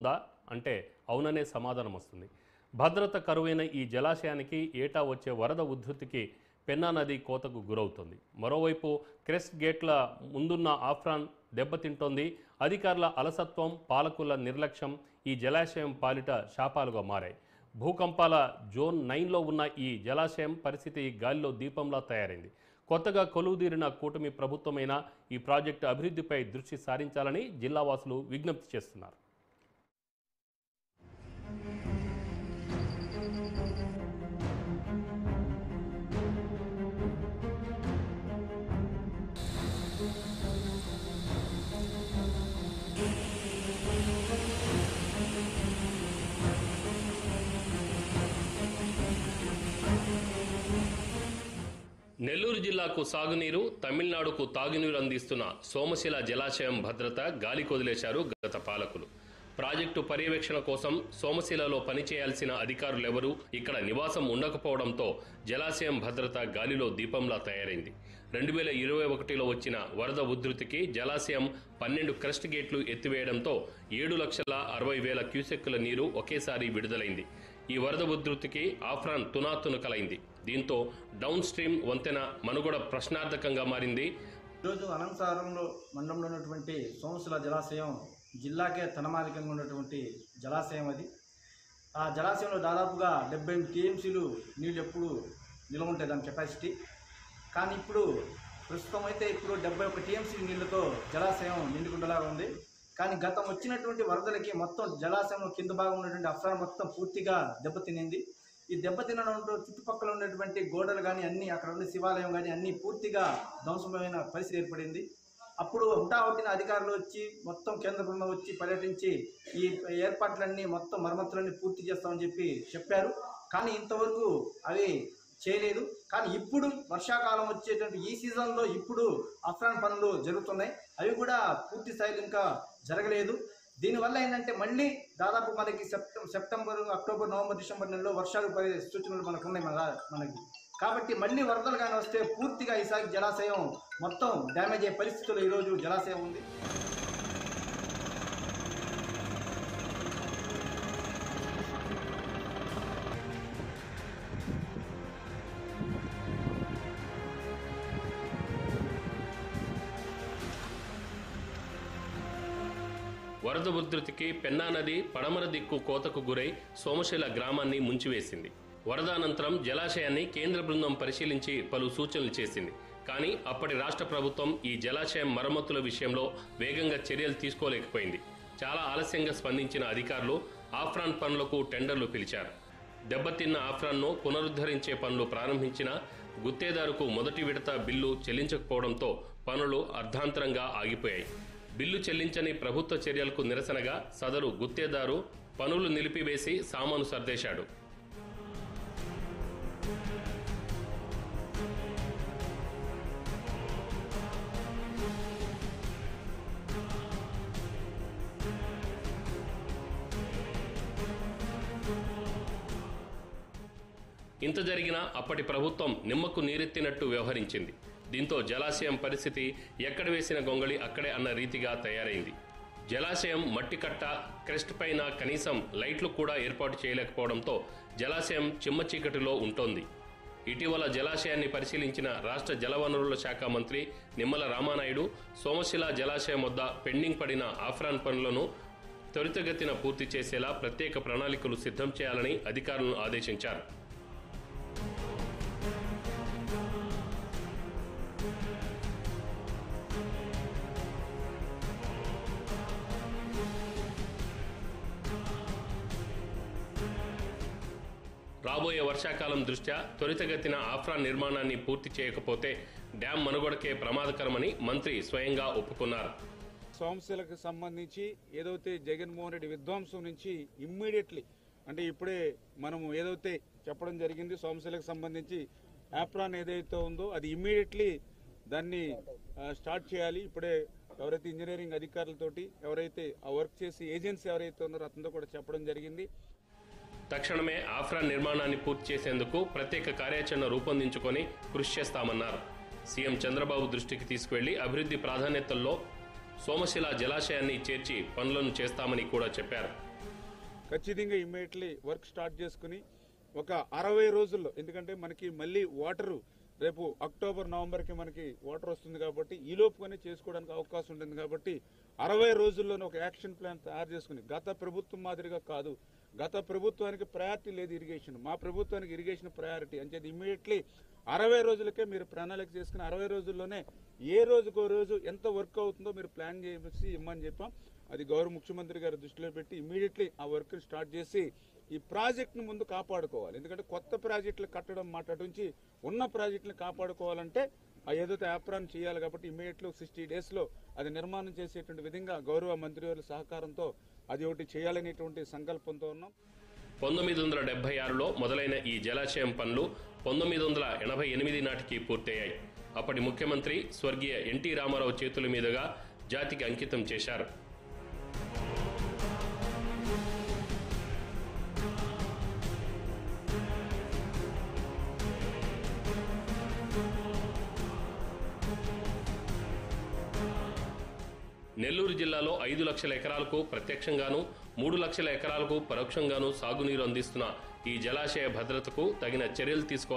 ఉందా అంటే అవుననే సమాధానం వస్తుంది. భద్రత కరువైన ఈ జలాశయానికి ఏటా వచ్చే వరద ఉధృతికి పెన్నా నది కోతకు గురవుతుంది. మరోవైపు క్రెస్ట్ గేట్ల ముందున్న ఆఫ్రాన్ దెబ్బతింటోంది. అధికారుల అలసత్వం, పాలకుల నిర్లక్ష్యం ఈ జలాశయం పాలిట శాపాలుగా మారాయి. భూకంపాల జోన్ 9లో ఉన్న ఈ జలాశయం పరిస్థితి గాలిలో దీపంలా తయారైంది. కొత్తగా కొలువుదీరిన కూటమి ప్రభుత్వమైన ఈ ప్రాజెక్టు అభివృద్ధిపై దృష్టి సారించాలని జిల్లావాసులు విజ్ఞప్తి చేస్తున్నారు. నెల్లూరు జిల్లాకు సాగునీరు, తమిళనాడుకు తాగునీరు అందిస్తున్న సోమశిల జలాశయం భద్రత గాలి కొదిలేశారు గత పాలకులు. ప్రాజెక్టు పర్యవేక్షణ కోసం సోమశిలలో పనిచేయాల్సిన అధికారులెవరూ ఇక్కడ నివాసం ఉండకపోవడంతో జలాశయం భద్రత గాలిలో దీపంలా తయారైంది. 2021లో వచ్చిన వరద ఉధృతికి జలాశయం 12 క్రస్ట్ గేట్లు ఎత్తివేయడంతో 7,60,000 క్యూసెక్కుల నీరు ఒకేసారి విడుదలైంది. ఈ వరద ఉధృతికి ఆఫ్రాన్ తునాతునకలైంది. దీంతో డౌన్ స్ట్రీమ్ వంతెన మనుగడ ప్రశ్నార్థకంగా మారింది. ఈరోజు అనంతసాగరంలో మండలంలో ఉన్నటువంటి సోమశిల జలాశయం జిల్లాకే తనమానికంగా ఉన్నటువంటి జలాశయం అది. ఆ జలాశయంలో దాదాపుగా 78 టీఎంసీలు నీళ్ళు ఎప్పుడు నిల్వ ఉంటాయి దాని కెపాసిటీ. కానీ ఇప్పుడు ప్రస్తుతం అయితే 71 టీఎంసీ నీళ్లతో జలాశయం నిండుకుండలాగా ఉంది. కానీ గతం వచ్చినటువంటి వరదలకి మొత్తం జలాశయం కింద భాగం ఉన్నటువంటి అఫ్రాన్ మొత్తం పూర్తిగా దెబ్బతినింది. ఈ దెబ్బతినడంతో చుట్టుపక్కల ఉన్నటువంటి గోడలు కానీ అన్ని అక్కడ ఉన్న శివాలయం కానీ అన్ని పూర్తిగా ధ్వంసమైన పరిస్థితి ఏర్పడింది. అప్పుడు హుటాహుటిన అధికారులు వచ్చి మొత్తం కేంద్ర బృందం వచ్చి పర్యటించి ఈ ఏర్పాట్లన్నీ మొత్తం మరమ్మతులన్నీ పూర్తి చేస్తామని చెప్పారు. కానీ ఇంతవరకు అవి చేయలేదు. కానీ ఇప్పుడు వర్షాకాలం వచ్చేటువంటి ఈ సీజన్లో ఇప్పుడు అఫ్రాన్ పనులు జరుగుతున్నాయి. అవి కూడా పూర్తి స్థాయిలో ఇంకా జరగలేదు. దీనివల్ల ఏంటంటే మళ్ళీ దాదాపు మనకి సెప్టెంబర్, అక్టోబర్, నవంబర్, డిసెంబర్ నెలలో వర్షాలు పడే సూచనలు మనకు ఉన్నాయి మనకి. కాబట్టి మళ్ళీ వరదలు కానీ వస్తే పూర్తిగా ఈసారి జలాశయం మొత్తం డ్యామేజ్ అయ్యే పరిస్థితుల్లో ఈరోజు జలాశయం ఉంది. వరద ఉధృతికి పెన్నా నది పడమర దిక్కు కోతకు గురై సోమశిల గ్రామాన్ని ముంచివేసింది. వరదానంతరం జలాశయాన్ని కేంద్ర బృందం పరిశీలించి పలు సూచనలు చేసింది. కానీ అప్పటి రాష్ట్ర ప్రభుత్వం ఈ జలాశయం మరమ్మతుల విషయంలో వేగంగా చర్యలు తీసుకోలేకపోయింది. చాలా ఆలస్యంగా స్పందించిన అధికారులు ఆఫ్రాన్ పనులకు టెండర్లు పిలిచారు. దెబ్బతిన్న ఆఫ్రాన్ను పునరుద్ధరించే పనులు ప్రారంభించిన గుత్తేదారుకు మొదటి విడత బిల్లు చెల్లించకపోవడంతో పనులు అర్ధాంతరంగా ఆగిపోయాయి. బిల్లు చెల్లించని ప్రభుత్వ చర్యలకు నిరసనగా సదరు గుత్తేదారు పనులు నిలిపివేసి సామాను సర్దేశాడు. ఇంత జరిగినా అప్పటి ప్రభుత్వం నిమ్మకు నీరెత్తినట్టు వ్యవహరించింది. దీంతో జలాశయం పరిస్థితి ఎక్కడ వేసిన గొంగళి అక్కడే అన్న రీతిగా తయారైంది. జలాశయం మట్టికట్ట, క్రెస్ట్ పైన కనీసం లైట్లు కూడా ఏర్పాటు చేయలేకపోవడంతో జలాశయం చిమ్మ చీకటిలో ఉంటోంది. ఇటీవల జలాశయాన్ని పరిశీలించిన రాష్ట్ర జలవనరుల శాఖ మంత్రి నిమ్మల రామానాయుడు సోమశిల జలాశయం వద్ద పెండింగ్ పడిన ఆఫ్రాన్ పనులను త్వరితగతిన పూర్తి చేసేలా ప్రత్యేక ప్రణాళికలు సిద్ధం చేయాలని అధికారులను ఆదేశించారు. రాబోయే వర్షాకాలం దృష్ట్యా త్వరితగతిన ఆఫ్రాన్ నిర్మాణాన్ని పూర్తి చేయకపోతే డ్యాం మనుగడకే ప్రమాదకరమని మంత్రి స్వయంగా ఒప్పుకున్నారు. సోమశిలకు సంబంధించి ఏదైతే జగన్మోహన్ రెడ్డి విధ్వంసం నుంచి ఇమ్మీడియట్లీ అంటే ఇప్పుడే మనం ఏదైతే చెప్పడం జరిగింది సోమశిలకు సంబంధించి ఆఫ్రాన్ ఏదైతే ఉందో అది ఇమ్మీడియట్లీ దాన్ని స్టార్ట్ చేయాలి. ఇప్పుడే ఎవరైతే ఇంజనీరింగ్ అధికారులతోటి ఎవరైతే ఆ వర్క్ చేసి ఏజెన్సీ ఎవరైతే ఉన్నారో అతనితో కూడా చెప్పడం జరిగింది. తక్షణమే ఆఫ్రాన్ నిర్మాణాన్ని పూర్తి చేసేందుకు ప్రత్యేక కార్యాచరణ రూపొందించుకొని కృషి చేస్తామన్నారు. సీఎం చంద్రబాబు దృష్టికి తీసుకువెళ్లి అభివృద్ధి ప్రాధాన్యతల్లో సోమశిల జలాశయాన్ని చేర్చి పనులను చేస్తామని కూడా చెప్పారు. ఖచ్చితంగా ఇమ్మీడియట్లీ వర్క్ స్టార్ట్ చేసుకుని ఒక 60 రోజుల్లో, ఎందుకంటే మనకి మళ్ళీ వాటరు రేపు అక్టోబర్ నవంబర్కి మనకి వాటర్ వస్తుంది కాబట్టి ఈ లోపుగానే చేసుకోవడానికి అవకాశం ఉంటుంది కాబట్టి 60 రోజుల్లోనే ఒక యాక్షన్ ప్లాన్ తయారు చేసుకుని, గత ప్రభుత్వం మాదిరిగా కాదు, గత ప్రభుత్వానికి ప్రయారిటీ లేదు ఇరిగేషన్, మా ప్రభుత్వానికి ఇరిగేషన్ ప్రయారిటీ అని చెప్పి ఇమ్మీడియట్లీ 60 రోజులకే మీరు ప్రణాళిక చేసుకుని 60 రోజుల్లోనే ఏ రోజుకో రోజు ఎంత వర్క్ అవుతుందో మీరు ప్లాన్ చేసి ఇమ్మని చెప్పాం. అది గౌరవ ముఖ్యమంత్రి గారి దృష్టిలో పెట్టి ఇమ్మీడియట్లీ ఆ వర్క్ స్టార్ట్ చేసి ఈ ప్రాజెక్ట్ను ముందు కాపాడుకోవాలి. ఎందుకంటే కొత్త ప్రాజెక్టులు కట్టడం మాట్లాడించి ఉన్న ప్రాజెక్టులు కాపాడుకోవాలంటే ఏదైతే యాప్రాన్ చేయాలి కాబట్టి ఇమ్మీడియట్లీ 60 డేస్లో అది నిర్మాణం చేసేటువంటి విధంగా గౌరవ మంత్రివర్యుల సహకారంతో అది ఒకటి చేయాలనేటువంటి సంకల్పంతో ఉన్నాం. 1976లో మొదలైన ఈ జలాశయం పనులు 1988 నాటికి పూర్తయ్యాయి. అప్పటి ముఖ్యమంత్రి స్వర్గీయ ఎన్టీ రామారావు చేతుల మీదుగా జాతికి అంకితం చేశారు. నెల్లూరు జిల్లాలో 5 లక్షల ఎకరాలకు ప్రత్యక్షంగాను 3 లక్షల ఎకరాలకు పరోక్షంగాను సాగునీరు అందిస్తున్న ఈ జలాశయ భద్రతకు తగిన చర్యలు తీసుకోవాలి.